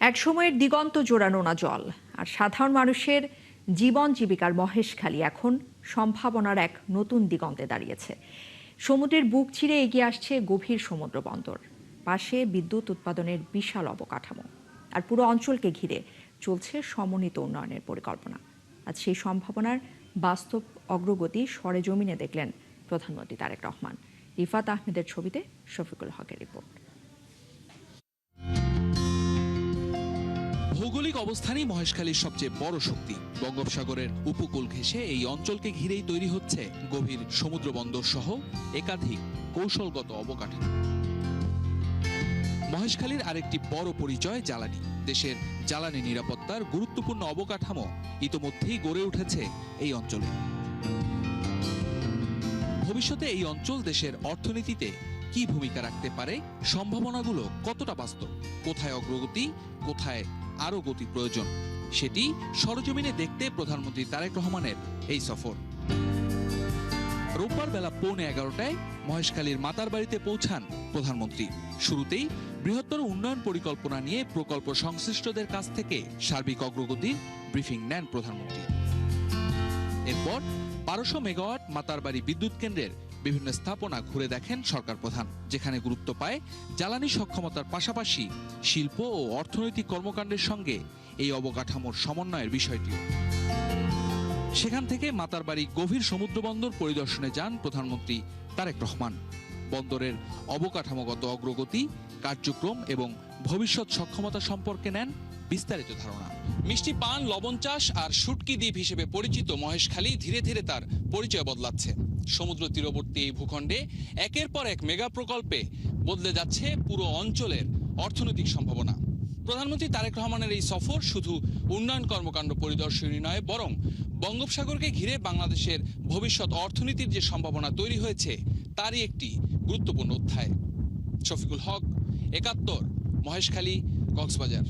এক সময়ের দিগন্ত জোড়া নোনা জল আর সাধারণ মানুষের জীবন জীবিকার মহেশখালী এখন সম্ভাবনার এক নতুন দিগন্তে দাঁড়িয়েছে। সমুদ্রের বুক চিরে এগিয়ে আসছে গভীর সমুদ্র বন্দর, পাশে বিদ্যুৎ উৎপাদনের বিশাল অবকাঠামো, আর পুরো অঞ্চলকে ঘিরে চলছে সমন্বিত উন্নয়নের পরিকল্পনা। আজ সেই সম্ভাবনার বাস্তব অগ্রগতি সরেজমিনে দেখলেন প্রধানমন্ত্রী তারেক রহমান। রিফাত আহমেদের ছবিতে শফিকুল হকের রিপোর্ট। ভৌগোলিক অবস্থানই মহেশখালীর সবচেয়ে বড় শক্তি। বঙ্গোপসাগরের উপকূল ঘেঁষে এই অঞ্চলকে ঘিরেই তৈরি হচ্ছে গভীর সমুদ্র বন্দর সহ একাধিক কৌশলগত অবকাঠামো। মহেশখালীর আরেকটি বড় পরিচয় জ্বালানি। দেশের জ্বালানি নিরাপত্তার গুরুত্বপূর্ণ অবকাঠামো ইতোমধ্যেই গড়ে উঠেছে এই অঞ্চলে। ভবিষ্যতে এই অঞ্চল দেশের অর্থনীতিতে কি ভূমিকা রাখতে পারে, সম্ভাবনাগুলো কতটা বাস্তব, কোথায় অগ্রগতি, কোথায় আরও গতি প্রয়োজন, সেটি সরজমিনে দেখতে প্রধানমন্ত্রী তারেক রহমানের এই সফর। রোববার বেলা 11:15টায় মহেশখালীর মাতারবাড়িতে পৌঁছান প্রধানমন্ত্রী। শুরুতেই বৃহত্তর উন্নয়ন পরিকল্পনা নিয়ে প্রকল্প সংশ্লিষ্টদের কাছ থেকে সার্বিক অগ্রগতির ব্রিফিং নেন প্রধানমন্ত্রী। এরপর 1200 মেগাওয়াট মাতারবাড়ি বিদ্যুৎ কেন্দ্রের বিভিন্ন স্থাপনা ঘুরে দেখেন সরকার প্রধান, যেখানে গুরুত্ব পায় জ্বালানি সক্ষমতার পাশাপাশি শিল্প ও অর্থনৈতিক কর্মকাণ্ডের সঙ্গে এই অবকাঠামোর সমন্বয়ের বিষয়টিও। সেখান থেকে মাতারবাড়ি গভীর সমুদ্র বন্দর পরিদর্শনে যান প্রধানমন্ত্রী তারেক রহমান। বন্দরের অবকাঠামোগত অগ্রগতি, কার্যক্রম এবং ভবিষ্যৎ সক্ষমতা সম্পর্কে নেন বিস্তারিত ধারণা। মিষ্টি পান, লবণ চাষ আর শুটকি দ্বীপ হিসেবে পরিচিত মহেশখালী ধীরে ধীরে তার পরিচয় বদলাচ্ছে। সমুদ্র তীরবর্তী এই ভূখণ্ডে একের পর এক মেগা প্রকল্পে বদলে যাচ্ছে পুরো অঞ্চলের অর্থনৈতিক সম্ভাবনা। প্রধানমন্ত্রী তারেক রহমানের এই সফর শুধু উন্নয়ন কর্মকাণ্ড পরিদর্শনী নয়, বরং বঙ্গোপসাগরকে ঘিরে বাংলাদেশের ভবিষ্যৎ অর্থনীতির যে সম্ভাবনা তৈরি হয়েছে তারই একটি গুরুত্বপূর্ণ অধ্যায়। শফিকুল হক, ৭১, মহেশখালী, কক্সবাজার।